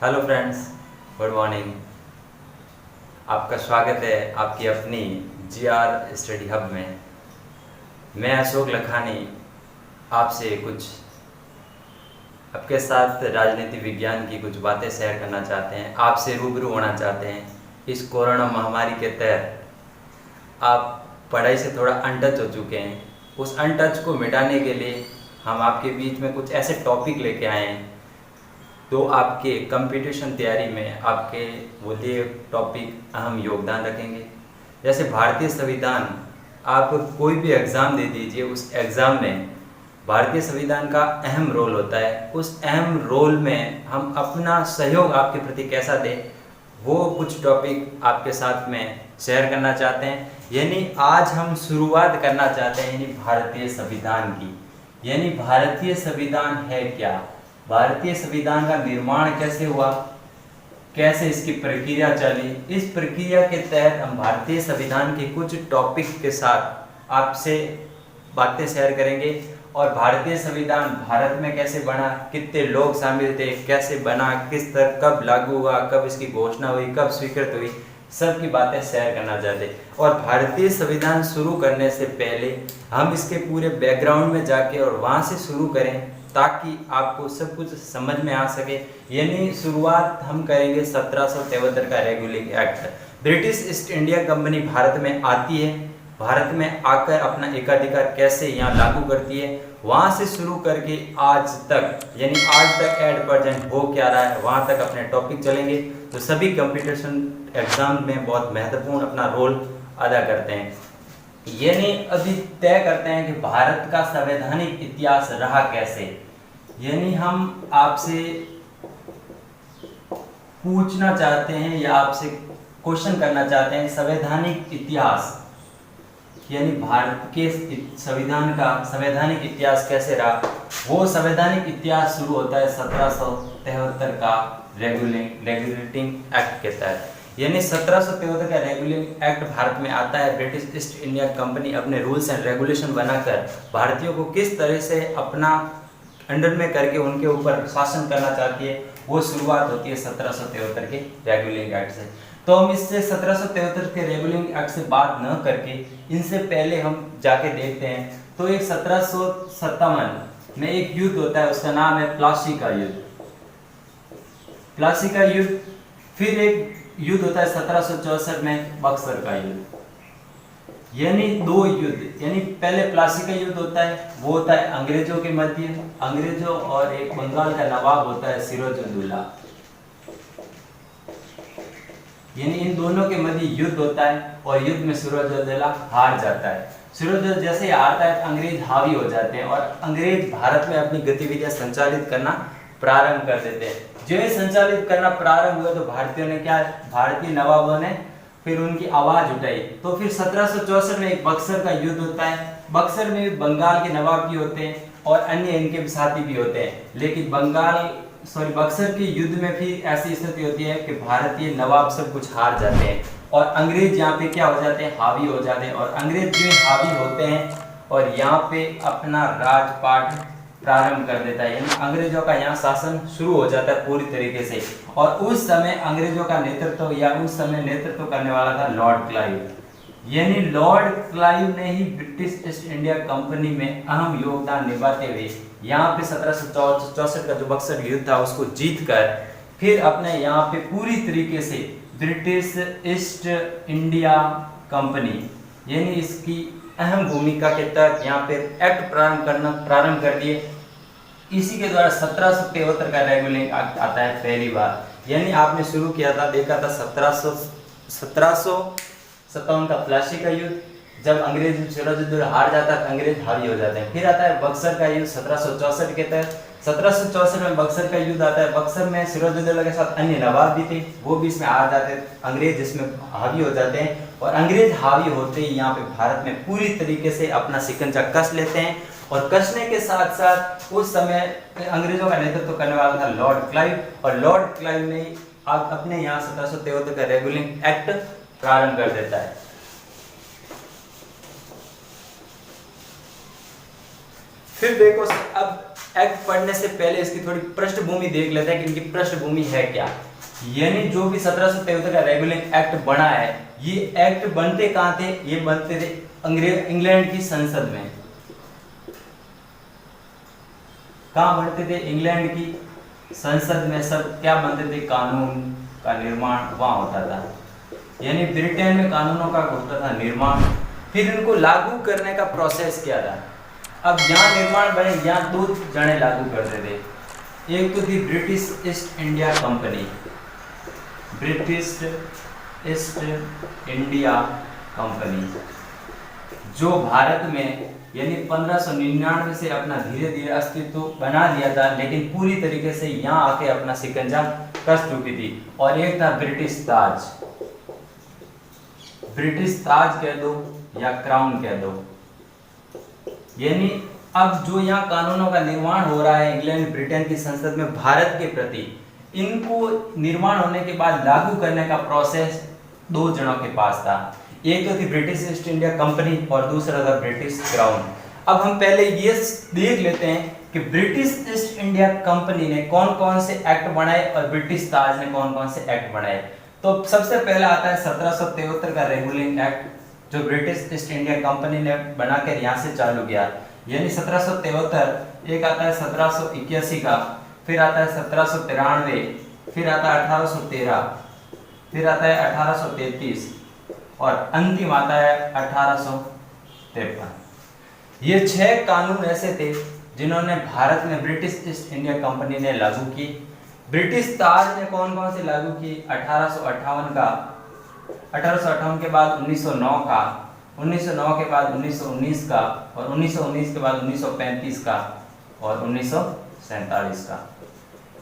Hello friends, good morning. आपका स्वागत है आपकी अपनी जीआर स्टडी हब में। मैं अशोक लखानी आपसे कुछ आपके साथ राजनीति विज्ञान की कुछ बातें शेयर करना चाहते हैं, आपसे रूबरू होना चाहते हैं। इस कोरोना महामारी के तहत आप पढ़ाई से थोड़ा अनटच हो चुके हैं। उस अनटच को मिटाने के लिए हम आपके बीच में कुछ ऐसे टॉपिक लेके आए हैं तो आपके कंपटीशन तैयारी में आपके वो लिए टॉपिक अहम योगदान रखेंगे। जैसे भारतीय संविधान, आप कोई भी एग्ज़ाम दे दीजिए, उस एग्ज़ाम में भारतीय संविधान का अहम रोल होता है। उस अहम रोल में हम अपना सहयोग आपके प्रति कैसा दें, वो कुछ टॉपिक आपके साथ में शेयर करना चाहते हैं। यानी आज हम शुरुआत करना चाहते हैं यानी भारतीय संविधान की। यानी भारतीय संविधान है क्या, भारतीय संविधान का निर्माण कैसे हुआ, कैसे इसकी प्रक्रिया चली। इस प्रक्रिया के तहत हम भारतीय संविधान के कुछ टॉपिक के साथ आपसे बातें शेयर करेंगे। और भारतीय संविधान भारत में कैसे बना, कितने लोग शामिल थे, कैसे बना, किस तरह कब लागू हुआ, कब इसकी घोषणा हुई, कब स्वीकृत हुई, सब की बातें शेयर करना चाहते। और भारतीय संविधान शुरू करने से पहले हम इसके पूरे बैकग्राउंड में जाके और वहाँ से शुरू करें ताकि आपको सब कुछ समझ में आ सके। यानी शुरुआत हम करेंगे 1773 का regulating act. British east India company Bharat में आती है, भारत में आकर अपना एकाधिकार कैसे यहाँ लागू करती है, वहाँ से शुरू करके आज तक, यानी आज तक एट प्रेजेंट हो क्या रहा है, वहाँ तक अपने टॉपिक चलेंगे। तो सभी कंपटीशन एग्जाम में बहुत महत्वपूर्ण अपना रोल अदा करते हैं। यानी अभी तय करते हैं कि भारत का संवैधानिक इतिहास रहा कैसे। यानी हम आपसे पूछना चाहते हैं या आपसे क्वेश्चन करना चाहते हैं, संवैधानिक इतिहास यानी भारत के संविधान का संवैधानिक इतिहास कैसे रहा। वो संवैधानिक इतिहास शुरू होता है 1773 का रेगुलेटिंग एक्ट के तहत। यानी 1773 का रेगुलेटिंग एक्ट भारत में आता है। ब्रिटिश ईस्ट इंडिया कंपनी अपने रूल्स एंड रेगुलेशन बनाकर भारतीयों को किस तरह से अपना अंडर में करके उनके ऊपर शासन करना चाहती है, वो शुरुआत होती है 1773 के रेगुलेटिंग एक्ट से। तो हम इससे 1773 के रेगुलेटिंग एक्ट से बात न करके इनसे पहले हम जाके देखते हैं। तो एक 1757 में एक युद्ध होता है, उसका नाम है प्लासी का युद्ध। प्लासी का युद्ध। फिर एक युद्ध होता है 1764 में बक्सर का युद्ध। यानी दो युद्ध। यानी पहले प्लासी का युद्ध होता है, वो होता है अंग्रेजों के मध्य, अंग्रेजों और एक बंगाल का नवाब होता है सिराजुद्दौला। यानी इन दोनों के मध्य युद्ध होता है और युद्ध में सिराजुद्दौला हार जाता है। सिराजुद्दौला जैसे ही हारता है अंग्रेज हावी हो जाते हैं और अंग्रेज भारत में अपनी गतिविधियां संचालित करना प्रारंभ कर देते हैं। जो ही संचालित करना प्रारंभ हुआ तो भारतीयों ने क्या, भारतीय नवाबों ने फिर उनकी आवाज उठाई। तो फिर 1764 में एक बक्सर का युद्ध होता है। बक्सर में बंगाल के नवाब भी होते हैं और अन्य इनके साथी भी होते हैं। लेकिन बक्सर के युद्ध में फिर ऐसी स्थिति होती है कि भारतीय नवाब सब कुछ हार जाते हैं और अंग्रेज यहाँ पे क्या हो जाते हैं, हावी हो जाते हैं। और अंग्रेज जो हावी होते हैं और यहाँ पे अपना राजपाट प्रारंभ कर देता है। यानी अंग्रेजों का यहाँ शासन शुरू हो जाता है पूरी तरीके से। और उस समय अंग्रेजों का नेतृत्व या उस समय नेतृत्व करने वाला था लॉर्ड क्लाइव। यानी लॉर्ड क्लाइव ने ही ब्रिटिश ईस्ट इंडिया कंपनी में अहम योगदान निभाते हुए यहाँ पे 1764 का जो बक्सर युद्ध था उसको जीतकर फिर अपने यहाँ पे पूरी तरीके से ब्रिटिश ईस्ट इंडिया कंपनी यानी इसकी अहम भूमिका के तहत यहाँ पे एक्ट प्रारंभ कर दिए। इसी के द्वारा 1773 का रेगुलेटिंग एक्ट आता है पहली बार। यानी आपने शुरू किया था, देखा था 1757 का प्लासी का युद्ध, जब अंग्रेज सिराजुद्दौला हार जाता है, अंग्रेज हावी हो जाते हैं। फिर आता है बक्सर का युद्ध 1764 के तहत। 1764 में बक्सर का युद्ध आता है। बक्सर में सिराजुद्दौला के साथ अन्य नवाब भी थे, वो भी इसमें हार जाते हैं, अंग्रेज जिसमें हावी हो जाते हैं। और अंग्रेज हावी होते ही यहाँ पे भारत में पूरी तरीके से अपना शिकंजा कस लेते हैं। और कसने के साथ साथ उस समय अंग्रेजों का नेतृत्व करने वाला था लॉर्ड क्लाइव। और लॉर्ड क्लाइव ने अपने यहाँ 1773 का रेगुलेटिंग एक्ट प्रारंभ कर देता है। फिर देखो अब एक्ट पढ़ने से पहले इसकी थोड़ी पृष्ठभूमि देख लेते हैं कि इनकी पृष्ठभूमि है क्या। यानी जो भी 1773 का रेगुलेटिंग एक्ट बना है, ये एक्ट बनते कहां थे? ये बनते थे इंग्लैंड की संसद में। कहां बनते थे? इंग्लैंड की संसद में। सब क्या बनते थे? कानून का निर्माण वहां होता था। यानी ब्रिटेन में कानूनों का होता था निर्माण, फिर इनको लागू करने का प्रोसेस क्या था। अब यहाँ निर्माण बने, यहाँ 2 जने लागू करते थे। एक तो थी British east India company, British east India company, जो भारत में यानी 1599 से अपना धीरे धीरे अस्तित्व बना लिया था, लेकिन पूरी तरीके से यहाँ आके अपना शिकंजा कस चुकी थी। और एक था ब्रिटिश ताज, ब्रिटिश ताज कह दो या क्राउन कह दो। यानी अब जो यहाँ कानूनों का निर्माण हो रहा है इंग्लैंड ब्रिटेन की संसद में भारत के प्रति, इनको निर्माण होने के बाद लागू करने का प्रोसेस 2 जनों के पास था। एक तो थी ब्रिटिश ईस्ट इंडिया कंपनी और दूसरा था ब्रिटिश क्राउन। अब हम पहले ये देख लेते हैं कि ब्रिटिश ईस्ट इंडिया कंपनी ने कौन कौन से एक्ट बनाए और ब्रिटिश ताज ने कौन कौन से एक्ट बनाए। तो सबसे पहला आता है 1773 का रेगुलेटिंग एक्ट, जो ब्रिटिश ईस्ट इंडिया कंपनी ने बनाकर यहाँ से चालू किया। यानी 1773, एक आता है 1781 का, फिर आता है 1793, फिर आता है 1813, फिर आता है 1833 और अंतिम आता है 1853। ये 6 कानून ऐसे थे जिन्होंने भारत में ब्रिटिश ईस्ट इंडिया कंपनी ने लागू की। ब्रिटिश ताज ने कौन कौन से लागू की? 1858 का, 1858 के बाद 1909 का, 1909 के बाद 1919 का, और 1919 के बाद 1935 का और 1947 का।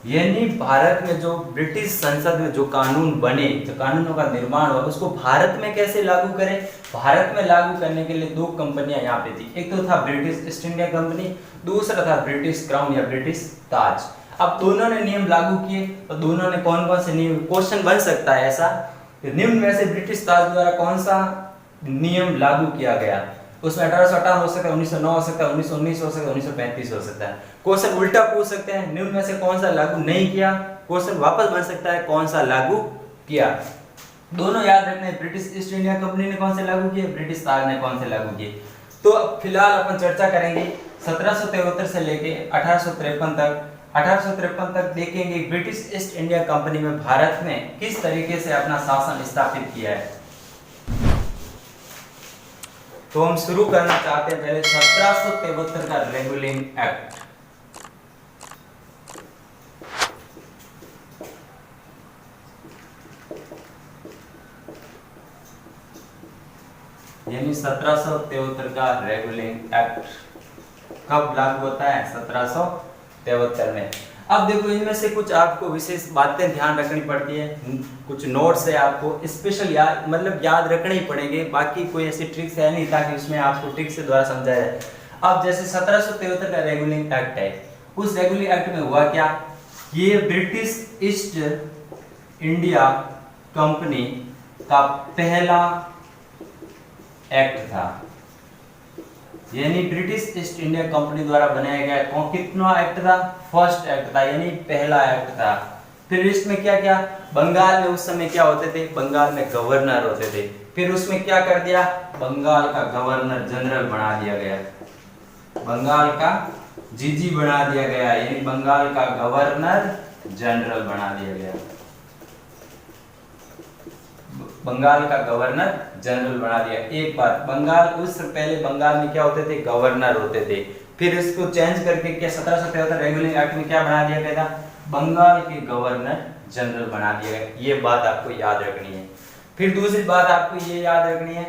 यानी भारत में जो ब्रिटिश संसद में जो कानून बने, जो कानूनों का निर्माण हुआ, उसको भारत में कैसे लागू करें? भारत में लागू करने के लिए 2 कंपनियां यहाँ पे थी। एक तो था ब्रिटिश ईस्ट इंडिया कंपनी, दूसरा था ब्रिटिश क्राउन या ब्रिटिश ताज। अब दोनों ने नियम लागू किए, तो दोनों ने कौन कौन से नियम, क्वेश्चन बन सकता है ऐसा, निम्न में से ब्रिटिश ताज द्वारा कौन सा नियम लागू किया गया? उसमें 1858 हो सकता है, 1909 हो सकता है, 1919 हो सकता है, 1935 हो सकता है। क्वेश्चन उल्टा पूछ सकते हैं, निम्न में से कौन सा लागू नहीं किया? क्वेश्चन वापस बन सकता है, कौन सा लागू किया? दोनों याद रखने, ब्रिटिश ईस्ट इंडिया कंपनी ने कौन से लागू किए, ब्रिटिश ताज ने कौन से लागू किए। तो फिलहाल अपन चर्चा करेंगे 1773 से लेके 1853 तक। 1853 तक देखेंगे ब्रिटिश ईस्ट इंडिया कंपनी में भारत में किस तरीके से अपना शासन स्थापित किया है। तो हम शुरू करना चाहते हैं पहले 1773 का रेगुलेटिंग एक्ट। यानी 1773 का रेगुलेटिंग एक्ट कब लागू होता है? 1773 में। अब देखो, इनमें से कुछ आपको विशेष बातें ध्यान रखनी पड़ती है, कुछ नोट्स है आपको स्पेशल याद रखने ही पड़ेंगे। बाकी कोई ऐसी ट्रिक्स है नहीं ताकि उसमें आपको ट्रिक से द्वारा समझाया जाए। अब जैसे 1773 का रेगुलेटिंग एक्ट है, उस रेगुलेटिंग एक्ट में हुआ क्या? ये ब्रिटिश ईस्ट इंडिया कंपनी का पहला एक्ट था। यानी ब्रिटिश ईस्ट इंडिया कंपनी द्वारा बनाया गया कौन कितना एक्ट था? फर्स्ट एक्ट था, यानी पहला एक्ट था। फिर इसमें क्या क्या, बंगाल में उस समय क्या होते थे? बंगाल में गवर्नर होते थे। फिर उसमें क्या कर दिया? बंगाल का गवर्नर जनरल बना दिया गया, बंगाल का जीजी बना दिया गया, यानी बंगाल का गवर्नर जनरल बना दिया गया, बंगाल का गवर्नर जनरल बना दिया। एक बार बंगाल, उस पहले बंगाल में क्या होते थे? गवर्नर होते थे। फिर इसको चेंज करके क्या 1773 रेगुलेटिंग एक्ट में क्या बना दिया गया था? बंगाल के गवर्नर जनरल बना दिया गया। ये बात आपको याद रखनी है। फिर दूसरी बात आपको ये याद रखनी है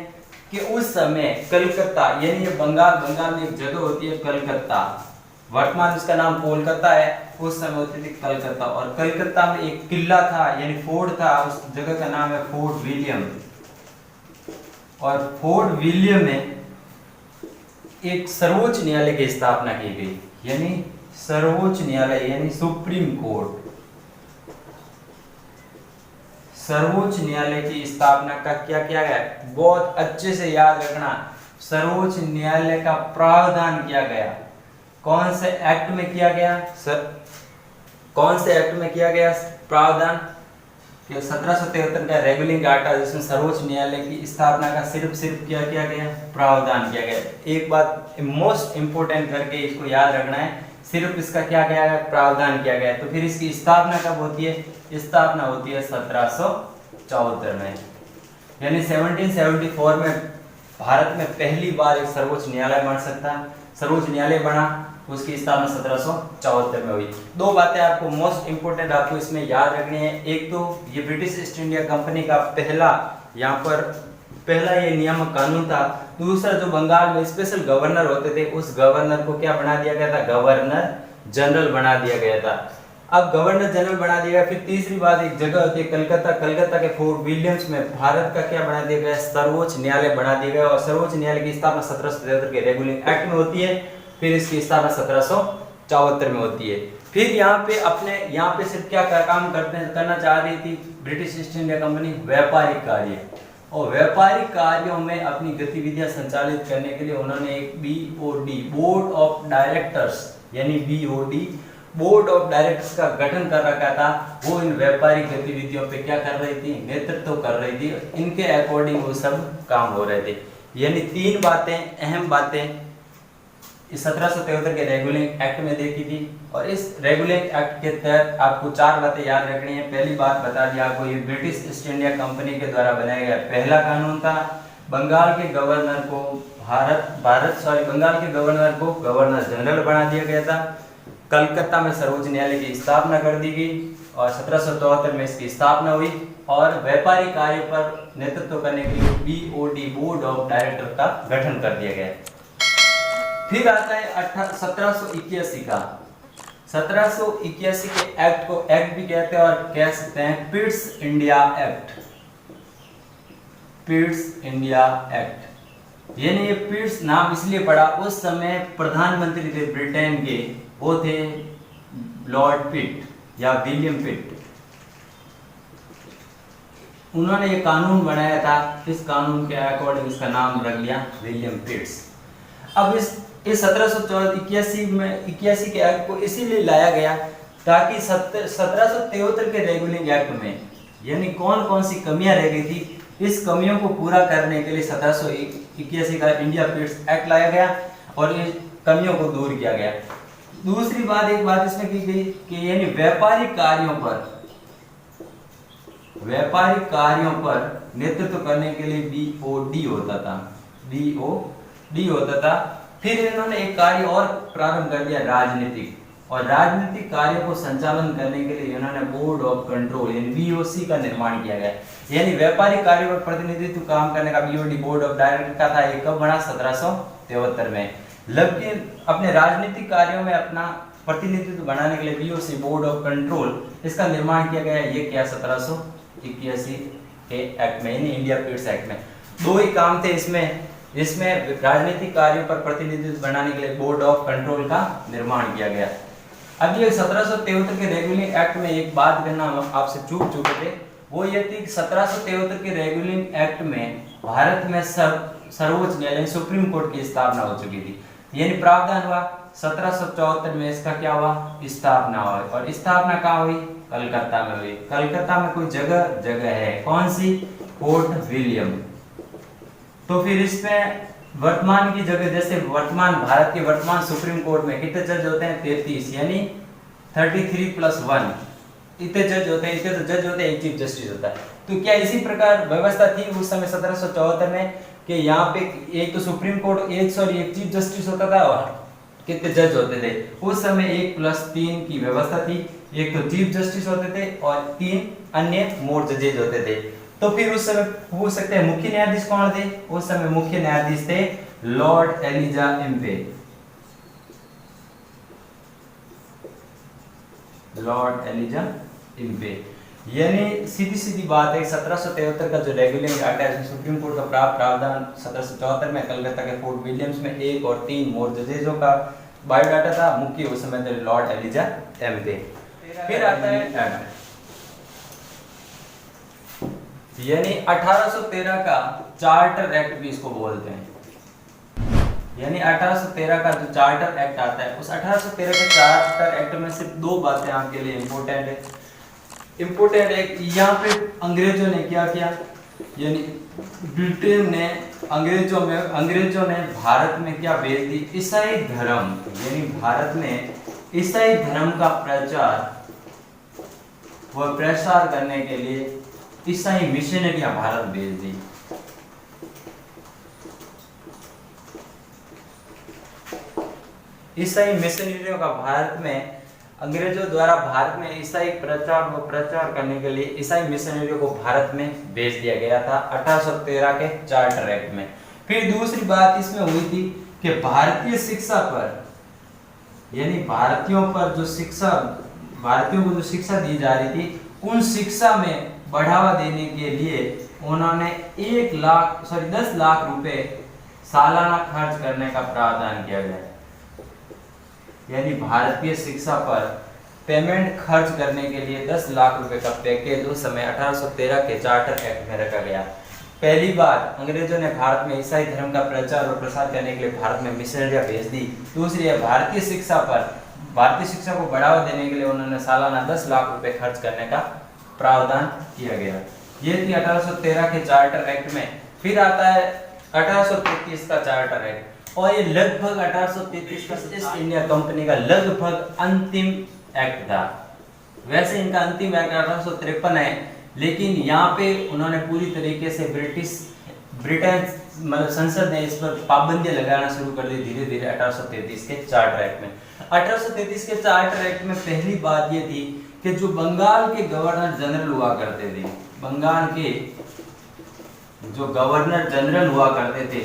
कि उस समय कलकत्ता, यानी ये बंगाल में एक जगह होती है कलकत्ता, वर्तमान इसका नाम कोलकाता है, उस समय होती थी कलकत्ता। और कलकत्ता में एक किला था, यानी फोर्ट था, उस जगह का नाम है फोर्ट विलियम। और फोर्ट विलियम में एक सर्वोच्च न्यायालय की स्थापना की गई, यानी सर्वोच्च न्यायालय यानी सुप्रीम कोर्ट। सर्वोच्च न्यायालय की स्थापना का क्या किया गया? बहुत अच्छे से याद रखना, सर्वोच्च न्यायालय का प्रावधान किया गया। कौन से एक्ट में किया गया सर, कौन से एक्ट में किया गया प्रावधान कि 1773 का रेगुलिंग एक्ट था जिसमें सर्वोच्च न्यायालय की स्थापना का सिर्फ क्या किया गया, प्रावधान किया गया। एक बात मोस्ट इंपोर्टेंट करके इसको याद रखना है, सिर्फ इसका क्या गया है, प्रावधान किया गया है। तो फिर इसकी स्थापना कब होती है, स्थापना होती है 1774 में, यानी 1774 में भारत में पहली बार एक सर्वोच्च न्यायालय बन सकता है, सर्वोच्च न्यायालय बना, उसकी स्थापना 1774 में हुई। दो बातें आपको मोस्ट इंपोर्टेंट आपको इसमें याद रखनी है। एक तो ये ब्रिटिश ईस्ट इंडिया कंपनी का पहला ये नियामक कानून था। दूसरा, जो बंगाल में स्पेशल गवर्नर होते थे उस गवर्नर को क्या बना दिया गया था, गवर्नर जनरल बना दिया गया था। अब गवर्नर जनरल बना दिया गया। फिर तीसरी बात, एक जगह होती है कलकत्ता के फोर्ट विलियम्स में भारत का क्या बना दिया गया, सर्वोच्च न्यायालय बना दिया गया। और सर्वोच्च न्यायालय की स्थापना 1773 के रेगुलिंग एक्ट में होती है, फिर इसकी स्थापना 1774 में होती है। फिर यहाँ पे सिर्फ क्या काम करना चाह रही थी ब्रिटिश ईस्ट इंडिया कंपनी, व्यापारिक कार्य, और व्यापारिक कार्यों में अपनी गतिविधियां संचालित करने के लिए उन्होंने एक BOD बोर्ड ऑफ डायरेक्टर्स यानी BOD बोर्ड ऑफ डायरेक्टर्स का गठन कर रखा था। वो इन व्यापारिक गतिविधियों पे क्या कर रही थी, नेतृत्व कर रही थी, इनके अकॉर्डिंग वो सब काम हो रहे थे। यानी तीन बातें, अहम बातें इस 1773 के रेगुलिंग एक्ट में देखी थी। और इस रेगुलिंग एक्ट के तहत आपको चार बातें याद रखनी है। पहली बात बता दिया आपको, ये ब्रिटिश ईस्ट इंडिया कंपनी के द्वारा बनाया गया पहला कानून था। बंगाल के गवर्नर को बंगाल के गवर्नर को गवर्नर जनरल बना दिया गया था। कलकत्ता में सर्वोच्च न्यायालय की स्थापना कर दी गई और 1774 में इसकी स्थापना हुई। और व्यापारिक कार्य पर नेतृत्व करने के लिए BOD बोर्ड ऑफ डायरेक्टर का गठन कर दिया गया। फिर आता है 1781 का, 1781 के एक्ट को एक्ट भी कहते हैं और कह सकते हैं Pitt's India act. Pitt's India act, यानी ये पिट्स नाम इसलिए पड़ा, उस समय प्रधानमंत्री थे ब्रिटेन के, वो थे लॉर्ड पिट या विलियम पिट। उन्होंने ये कानून बनाया था, इस कानून के अकॉर्डिंग इसका नाम रख लिया विलियम पिट्स। अब इस 1781 के एक्ट को इसीलिए लाया गया ताकि 1773 के रेगुलिंग एक्ट में यानी कौन सी कमियां रह गई थी, इस कमियों को पूरा करने के लिए 1781 का इंडिया पिट्स एक्ट लाया गया और इन कमियों को दूर किया गया। दूसरी बात, एक बात इसमें की गई कि यानी व्यापारिक कार्यों पर नेतृत्व करने के लिए BOD होता था। फिर इन्होंने एक कार्य और प्रारंभ कर दिया, राजनीतिक कार्यों को संचालन करने के लिए इन्होंने बोर्ड ऑफ कंट्रोल यानी BOC का निर्माण किया गया। यानी व्यापारिक कार्यों पर प्रतिनिधित्व काम करने का BOD बोर्ड ऑफ डायरेक्टर का था, ये कब बना, 1773 में। लेकिन अपने राजनीतिक कार्यों में अपना प्रतिनिधित्व बनाने के लिए BOC बोर्ड ऑफ कंट्रोल इसका निर्माण किया गया। ये क्या 1781 के एक्ट में यानी इंडिया पिट्स एक्ट में दो ही काम थे इसमें राजनीतिक कार्यों पर प्रतिनिधित्व बनाने के लिए बोर्ड ऑफ कंट्रोल का निर्माण किया गया। अब ये 1773 के रेगुलिंग एक्ट में एक बात करना हम आपसे चूक चुके थे, वो ये थी कि 1773 के रेगुलिंग एक्ट में भारत में सर्वोच्च न्यायालय सुप्रीम कोर्ट की स्थापना हो चुकी थी। यानी प्रावधान हुआ 1774 में इसका क्या हुआ, स्थापना हुआ। और स्थापना कहाँ हुई, कलकत्ता में हुई। कलकत्ता में कोई जगह है, कौन सी, फोर्ट विलियम। तो फिर इसमें वर्तमान की जगह, जैसे भारत के वर्तमान सुप्रीम कोर्ट में कितने जज होते हैं, 33 यानी 33+1 इतने जज होते हैं। इसके तो जज होते हैं, एक चीफ जस्टिस होता है। तो क्या इसी प्रकार व्यवस्था थी उस समय 1774 में कि यहाँ पे एक तो सुप्रीम कोर्ट एक चीफ जस्टिस होता था और कितने जज होते थे। उस समय 1+3 की व्यवस्था थी, एक तो चीफ जस्टिस होते थे और 3 अन्य मोर जजेज होते थे। तो फिर उस समय पूछ सकते हैं मुख्य न्यायाधीश कौन थे, उस समय मुख्य न्यायाधीश थे Lord Elijah Impey. Lord Elijah Impey, यानी सीधी बात है 1773 का जो रेगुलिंग एक्ट है सुप्रीम कोर्ट का प्रावधान 1774 में कलकत्ता के फोर्ट विलियम्स में 1 और 3 मोर जजेजों का बायोडाटा था। मुख्य उस समय थे लॉर्ड एलिजा इम्पे। फिर आता है एक्ट, यानी 1813 का चार्टर एक्ट भी इसको बोलते हैं। यानी 1813 का जो चार्टर एक्ट आता है, उस 1813 के चार्टर एक्ट में सिर्फ दो बातें आपके लिए इम्पोर्टेंट है। इम्पोर्टेंट है यहाँ पे अंग्रेजों ने क्या किया, यानी ब्रिटेन ने अंग्रेजों ने भारत में क्या भेज दी, ईसाई धर्म, यानी भारत में ईसाई धर्म का प्रचार व प्रसार करने के लिए ईसाई मिशनरियां भारत भेज दी। ईसाई मिशनरियों का भारत में, अंग्रेजों द्वारा भारत में ईसाई प्रचार करने के लिए ईसाई मिशनरियों को भारत में भेज दिया गया था 1813 के चार्टर एक्ट में। फिर दूसरी बात इसमें हुई थी कि भारतीय शिक्षा पर, यानी भारतीयों को जो शिक्षा दी जा रही थी, उन शिक्षा में बढ़ावा देने के लिए उन्होंने 10 लाख रुपए सालाना खर्च करने का प्रावधान किया गया। यानी भारतीय शिक्षा पर पेमेंट खर्च करने के लिए 10 लाख रुपए का पैकेज उस समय 1813 के चार्टर एक्ट में रखा गया। पहली बात, अंग्रेजों ने भारत में ईसाई धर्म का प्रचार और प्रसार करने के लिए भारत में मिशनरियां भेज दी। दूसरी है, भारतीय शिक्षा को बढ़ावा देने के लिए उन्होंने सालाना 10 लाख रुपए खर्च करने का प्रावधान किया गया। ये थी 1813 के चार्टर एक्ट में। फिर आता है 1833 का चार्टर एक्ट, और ये लगभग 1833 का ईस्ट इंडिया कंपनी का लगभग अंतिम एक्ट था। वैसे इनका अंतिम एक्ट 1853 है, लेकिन यहाँ पे उन्होंने पूरी तरीके से ब्रिटेन मतलब संसद ने इस पर पाबंदियां लगाना शुरू कर दी धीरे धीरे 1833 के चार्टर एक्ट में। 1833 के चार्टर एक्ट में पहली बात ये थी कि जो बंगाल के गवर्नर जनरल हुआ करते थे, बंगाल के जो गवर्नर जनरल हुआ करते थे,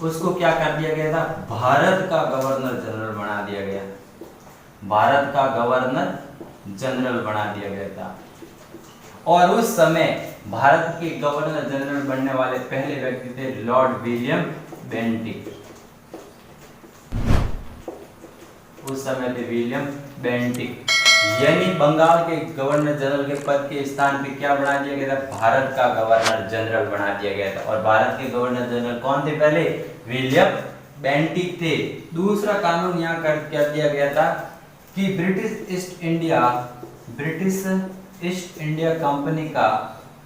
उसको क्या कर दिया गया था, भारत का गवर्नर जनरल बना दिया गया। भारत का गवर्नर जनरल बना दिया गया था। और उस समय भारत के गवर्नर जनरल बनने वाले पहले व्यक्ति थे लॉर्ड विलियम बेंटिक। उस समय थे विलियम बेंटिक, यानी बंगाल के गवर्नर जनरल के पद के स्थान पे क्या बना दिया गया था, भारत का गवर्नर जनरल बना दिया गया था। और भारत के गवर्नर जनरल कौन थे, पहले विलियम बेंटिक थे। दूसरा कानून यहाँ कर दिया गया था कि ब्रिटिश ईस्ट इंडिया कंपनी का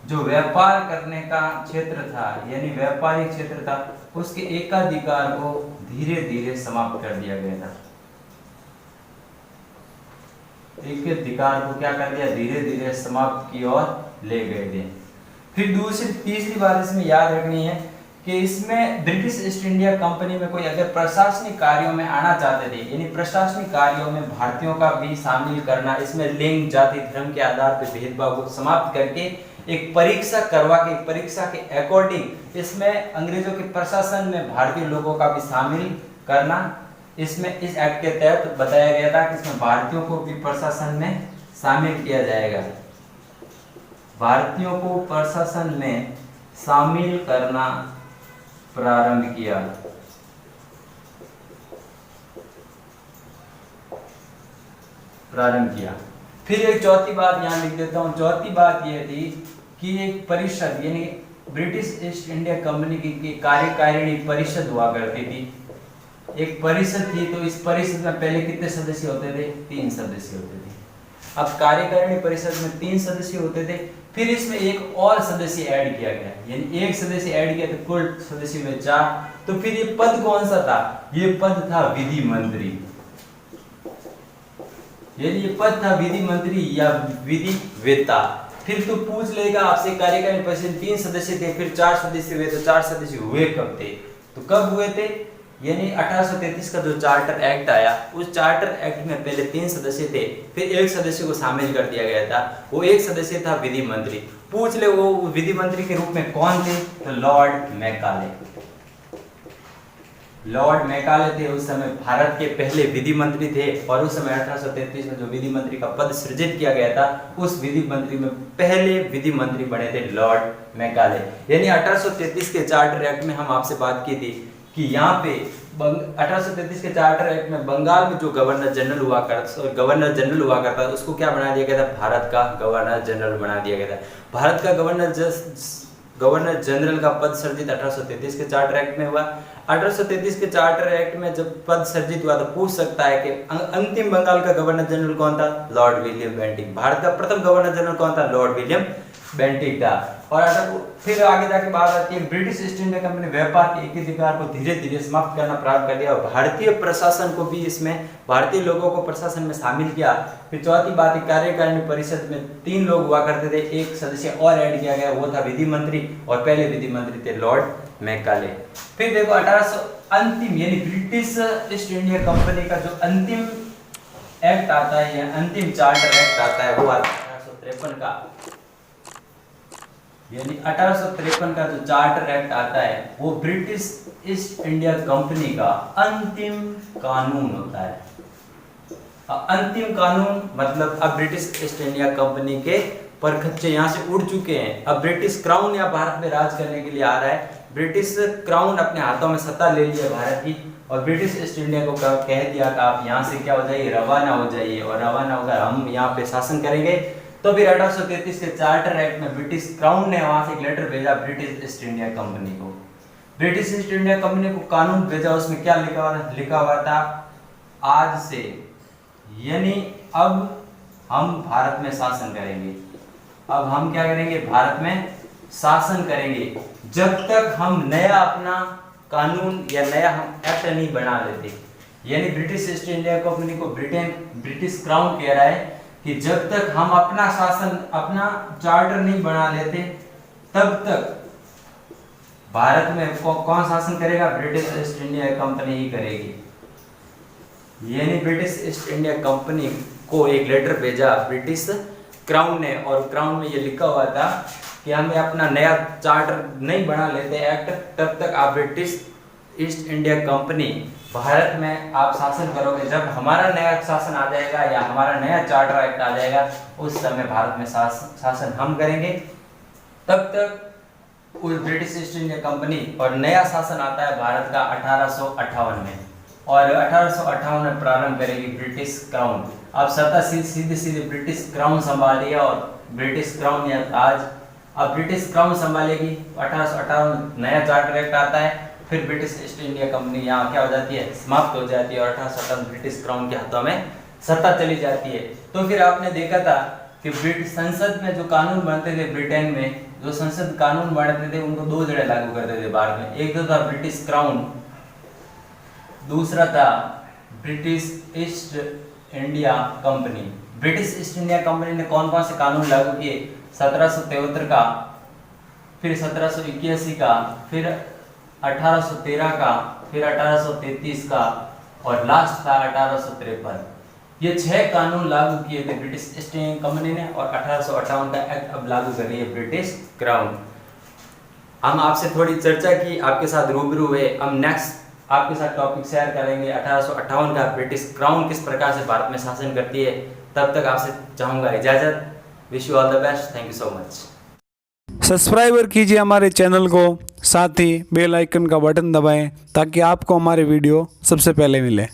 जो व्यापार करने का क्षेत्र था, यानी व्यापारिक क्षेत्र था, उसके एकाधिकार को धीरे धीरे समाप्त कर दिया गया था। एकाधिकार को क्या कर दिया, धीरे धीरे समाप्त की ओर ले गए थे। फिर तीसरी बात इसमें याद रखनी है कि इसमें ब्रिटिश ईस्ट इंडिया कंपनी में कोई अगर प्रशासनिक कार्यों में आना चाहते थे, यानी प्रशासनिक कार्यों में भारतीयों का भी शामिल करना, इसमें लिंग जाति धर्म के आधार पर भेदभाव को समाप्त करके एक परीक्षा करवा के, परीक्षा के अकॉर्डिंग इसमें अंग्रेजों के प्रशासन में भारतीय लोगों का भी शामिल करना, इसमें इस एक्ट के तहत बताया गया था कि इसमें भारतीयों को भी प्रशासन में शामिल किया जाएगा। भारतीयों को प्रशासन में शामिल करना प्रारंभ किया। फिर एक चौथी बात यहाँ लिख देता हूँ। चौथी बात यह थी कि एक परिषद, यानी ब्रिटिश ईस्ट इंडिया कंपनी की कार्यकारिणी परिषद हुआ करती थी। एक परिषद थी, तो इस परिषद में पहले कितने सदस्य होते थे, 3 सदस्य होते थे। अब कार्यकारिणी परिषद में 3 सदस्य होते थे, फिर इसमें एक और सदस्य ऐड किया गया, यानी एक सदस्य ऐड किया तो कुल सदस्य में 4। तो फिर ये पद कौन सा था, ये पद था विधि मंत्री। यानी ये पद था विधि मंत्री या विधि वेत्ता। फिर तो पूछ लेगा आपसे, कार्यकारिणी परिषद 3 सदस्य थे, फिर 4 सदस्य हुए, तो 4 सदस्य हुए कब थे, तो कब हुए थे, यानी 1833 का जो चार्टर एक्ट आया, उस चार्टर एक्ट में पहले 3 सदस्य थे, फिर एक सदस्य को शामिल कर दिया गया था। वो एक सदस्य था विधि मंत्री। पूछ ले वो विधि मंत्री के रूप में कौन थे, तो लॉर्ड मैकाले। लॉर्ड मैकाले थे उस समय भारत के पहले विधि मंत्री थे, और उस समय 1833 में जो विधि मंत्री का पद सृजित किया गया था, उस विधि मंत्री में पहले विधि मंत्री बने थे लॉर्ड मैकाले। यानी 1833 के चार्टर एक्ट में हम आपसे बात की थी कि यहाँ पे 1833 के चार्टर एक्ट में बंगाल में जो गवर्नर जनरल हुआ करता उसको क्या बना दिया गया था, भारत का गवर्नर जनरल बना दिया गया था। भारत का गवर्नर गवर्नर जनरल का पद सर्जित 1833 के चार्टर एक्ट में हुआ। 1833 के चार्टर एक्ट में जब पद सर्जित हुआ तो पूछ सकता है कि अंतिम बंगाल का गवर्नर जनरल कौन था? Lord William Bentinck. भारत का प्रथम गवर्नर जनरल कौन था? लॉर्ड विलियम बेंटिक था। और फिर आगे जाके बात आती है ब्रिटिश ईस्ट इंडिया कंपनी व्यापार के एकीकरण को धीरे धीरे समाप्त करना प्रारंभ कर दिया और भारतीय प्रशासन को भी इसमें, भारतीय लोगों को प्रशासन में शामिल किया। फिर चौथी बात, कार्यकारिणी परिषद में 3 लोग हुआ करते थे, एक सदस्य और ऐड किया गया, वो था विधि मंत्री, और पहले विधि मंत्री थे लॉर्ड मैकाले। फिर देखो 1800 अंतिम यानी ब्रिटिश ईस्ट इंडिया कंपनी का जो अंतिम एक्ट आता है या अंतिम चार्टर एक्ट आता है वो आता है 1853 का, यानी 1853 का जो चार्टर एक्ट आता है वो ब्रिटिश ईस्ट इंडिया कंपनी का अंतिम कानून होता है। अंतिम कानून मतलब अब ब्रिटिश ईस्ट इंडिया कंपनी के परखच्चे यहाँ से उड़ चुके हैं। अब ब्रिटिश क्राउन यहाँ भारत में राज करने के लिए आ रहा है। ब्रिटिश क्राउन अपने हाथों में सत्ता ले लिया भारत की, और ब्रिटिश ईस्ट इंडिया को कह दिया कि आप यहाँ से क्या हो जाइए, रवाना हो जाइए, और रवाना होकर हम यहाँ पे शासन करेंगे। तो फिर 1833 के चार्टर एक्ट में ब्रिटिश क्राउन ने वहां से एक लेटर भेजा ब्रिटिश ईस्ट इंडिया कंपनी को। ब्रिटिश ईस्ट इंडिया कंपनी को कानून भेजा, उसमें क्या लिखा हुआ था, आज से यानी अब हम भारत में शासन करेंगे। अब हम क्या करेंगे? भारत में शासन करेंगे जब तक हम नया अपना कानून या नया हम एक्ट नहीं बना लेते। यानी ब्रिटिश ईस्ट इंडिया कंपनी को ब्रिटिश क्राउन कह रहा है कि जब तक हम अपना शासन, अपना चार्टर नहीं बना लेते, तब तक भारत में कौन शासन करेगा? ब्रिटिश ईस्ट इंडिया कंपनी ही करेगी। यानी ब्रिटिश ईस्ट इंडिया कंपनी को एक लेटर भेजा ब्रिटिश क्राउन ने, और क्राउन में ये लिखा हुआ था कि हमें अपना नया चार्टर नहीं बना लेते एक्ट, तब तक आप British east India company Bharat में आप शासन करोगे। जब हमारा नया शासन आ जाएगा या हमारा नया चार्टर एक्ट आ जाएगा, उस समय भारत में शासन हम करेंगे। तब तक उस ब्रिटिश ईस्ट इंडिया कंपनी, और नया शासन आता है भारत का 1858 में, और 1858 में प्रारंभ करेगी ब्रिटिश क्राउन। अब सत्ता सीधे ब्रिटिश क्राउन संभालिए, और ब्रिटिश क्राउन या ताज अब ब्रिटिश क्राउन संभालेगी। 1858 नया चार्टर एक्ट आता है, फिर ब्रिटिश ईस्ट इंडिया कंपनी यहाँ क्या हो जाती है? समाप्त हो जाती है, और 1858 ब्रिटिश क्राउन के हाथों में सत्ता चली जाती है। तो फिर आपने देखा था कि ब्रिटिश संसद में जो कानून बनते थे, ब्रिटेन में जो संसद कानून बनते थे उनको 2 जगह लागू करते थे भारत में। एक तो था ब्रिटिश क्राउन, दूसरा था British east India company. British east India company ने कौन कौन से कानून लागू किए? 1773 का, फिर 1781 का, फिर 1813 का, फिर 1833 का, और लास्ट था 1853। ये 6 कानून लागू किए थे ब्रिटिश ईस्ट इंडिया कंपनी ने, और 1858 का एक्ट अब लागू कर रही है ब्रिटिश क्राउन। हम आपसे थोड़ी चर्चा की, आपके साथ रूबरू हुए। हम नेक्स्ट आपके साथ टॉपिक शेयर करेंगे 1858 का ब्रिटिश क्राउन किस प्रकार से भारत में शासन करती है। तब तक आपसे चाहूँगा इजाज़त। Wish you all the best. Thank you so much. Subscriber कीजिए हमारे चैनल को, साथ ही बेल आइकन का बटन दबाएं ताकि आपको हमारे वीडियो सबसे पहले मिले।